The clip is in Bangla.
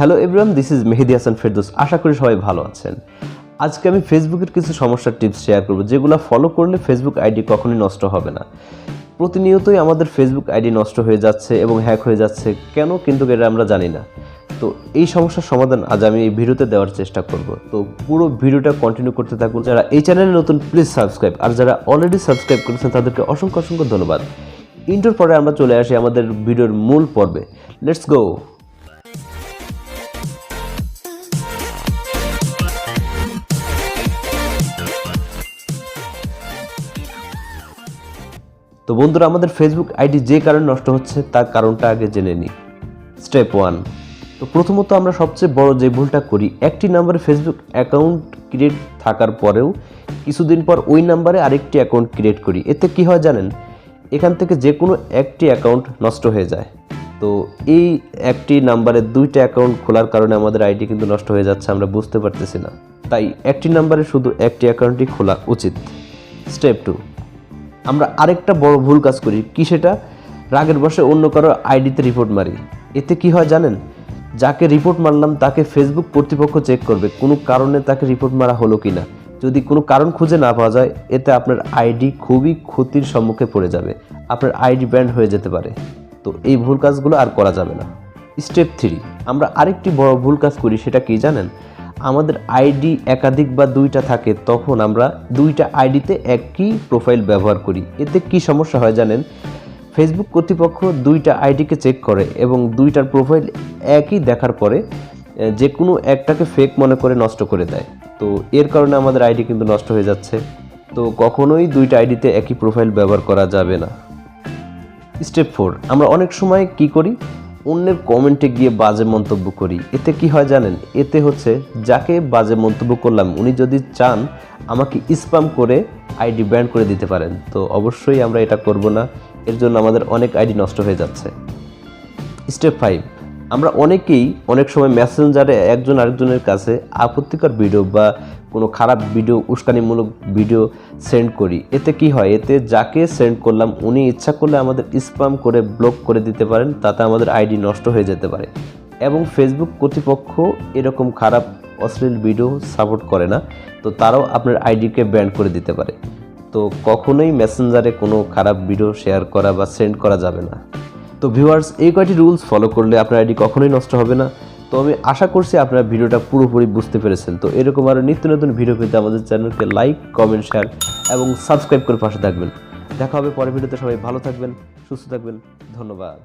Hello everyone, this is Mehedi Hasan Ferdous. আশা করি সবাই ভালো আছেন। আজকে আমি ফেসবুকের কিছু সমস্যার টিপস শেয়ার করব, যেগুলো ফলো করলে ফেসবুক আইডি কখনোই নষ্ট হবে না। প্রতিনিয়তই আমাদের ফেসবুক আইডি নষ্ট হয়ে যাচ্ছে এবং হ্যাক হয়ে যাচ্ছে, কেন কিন্তু এটা আমরা জানি না। তো এই সমস্যার সমাধান আজ আমি এই ভিডিওতে দেওয়ার চেষ্টা করব। তো পুরো ভিডিওটা কন্টিনিউ করতে থাকুন। যারা এই চ্যানেলে নতুন প্লিজ সাবস্ক্রাইব, আর যারা অলরেডি সাবস্ক্রাইব করেছেন তাদেরকে অসংখ্য অসংখ্য ধন্যবাদ। ইন্টার পরে আমরা চলে আসি আমাদের ভিডিওর মূল পর্বে। Let's go. তো বন্ধুরা, আমাদের ফেসবুক আইডি যে কারণে নষ্ট হচ্ছে তার কারণটা আগে জেনে নিই। স্টেপ 1। তো প্রথমত আমরা সবচেয়ে বড় যে ভুলটা করি, একটি নাম্বারে ফেসবুক অ্যাকাউন্ট ক্রিয়েট থাকার পরেও কিছুদিন পর ওই নাম্বারে আরেকটি অ্যাকাউন্ট ক্রিয়েট করি। এতে কি হয় জানেন? এখান থেকে যে কোনো একটি অ্যাকাউন্ট নষ্ট হয়ে যায়। তো এই একটি নাম্বারে দুইটা অ্যাকাউন্ট খোলার কারণে আমাদের আইডি কিন্তু নষ্ট হয়ে যাচ্ছে, আমরা বুঝতে পারতেছি না। তাই একটি নাম্বারে শুধু একটি অ্যাকাউন্টই খোলা উচিত। স্টেপ 2। আমরা আরেকটা বড় ভুল কাজ করি, কি সেটা? রাগের বশে অন্য কারো আইডিতে রিপোর্ট মারি। এতে কি হয় জানেন? যাকে রিপোর্ট মারলাম তাকে ফেসবুক কর্তৃপক্ষ চেক করবে কোনো কারণে তাকে রিপোর্ট মারা হলো কিনা। যদি কোনো কারণ খুঁজে না পাওয়া যায়, এতে আপনার আইডি খুবই ক্ষতির সম্মুখে পড়ে যাবে, আপনার আইডি ব্যান্ড হয়ে যেতে পারে। তো এই ভুল কাজগুলো আর করা যাবে না। স্টেপ 3। আমরা আরেকটি বড় ভুল কাজ করি, সেটা কি জানেন? আমাদের আইডি একাধিক বা দুইটা থাকে, তখন আমরা দুইটা আইডিতে একই প্রোফাইল ব্যবহার করি। এতে কি সমস্যা হয় জানেন? ফেসবুক কর্তৃপক্ষ দুইটা আইডিকে চেক করে এবং দুইটার প্রোফাইল একই দেখার পরে যে কোনো একটাকে ফেক মনে করে নষ্ট করে দেয়। তো এর কারণে আমাদের আইডি কিন্তু নষ্ট হয়ে যাচ্ছে। তো কখনোই দুইটা আইডিতে একই প্রোফাইল ব্যবহার করা যাবে না। স্টেপ 4। আমরা অনেক সময় কি করি? অন্যের কমেন্টে গিয়ে বাজে মন্তব্য করি। এতে কি হয় জানেন? এতে হচ্ছে যাকে বাজে মন্তব্য করলাম উনি যদি চান আমাকে স্প্যাম করে আইডি ব্যান করে দিতে পারেন। তো অবশ্যই আমরা এটা করব না, এর জন্য আমাদের অনেক আইডি নষ্ট হয়ে যাচ্ছে। স্টেপ 5। আমরা অনেকেই অনেক সময় মেসেঞ্জারে একজন আরেকজনের কাছে আপত্তিকর ভিডিও বা কোনো খারাপ ভিডিও, উস্কানিমূলক ভিডিও সেন্ড করি। এতে কি হয়? এতে যাকে সেন্ড করলাম উনি ইচ্ছা করলে আমাদের স্প্যাম করে ব্লক করে দিতে পারেন, তাতে আমাদের আইডি নষ্ট হয়ে যেতে পারে। এবং ফেসবুক কর্তৃপক্ষ এরকম খারাপ অশ্লীল ভিডিও সাপোর্ট করে না, তো তারাও আপনার আইডিকে ব্যান করে দিতে পারে। তো কখনোই মেসেঞ্জারে কোনো খারাপ ভিডিও শেয়ার করা বা সেন্ড করা যাবে না। তো ভিউয়ার্স, এই কয়টি রুলস ফলো করলে আপনার আইডি কখনোই নষ্ট হবে না। তো আমি আশা করছি আপনারা ভিডিওটা পুরোপুরি বুঝতে পেরেছেন। তো এরকম আরও নিত্য নতুন ভিডিও পেতে আমাদের চ্যানেলকে লাইক, কমেন্ট, শেয়ার এবং সাবস্ক্রাইব করে পাশে থাকবেন। দেখা হবে পরের ভিডিওতে। সবাই ভালো থাকবেন, সুস্থ থাকবেন। ধন্যবাদ।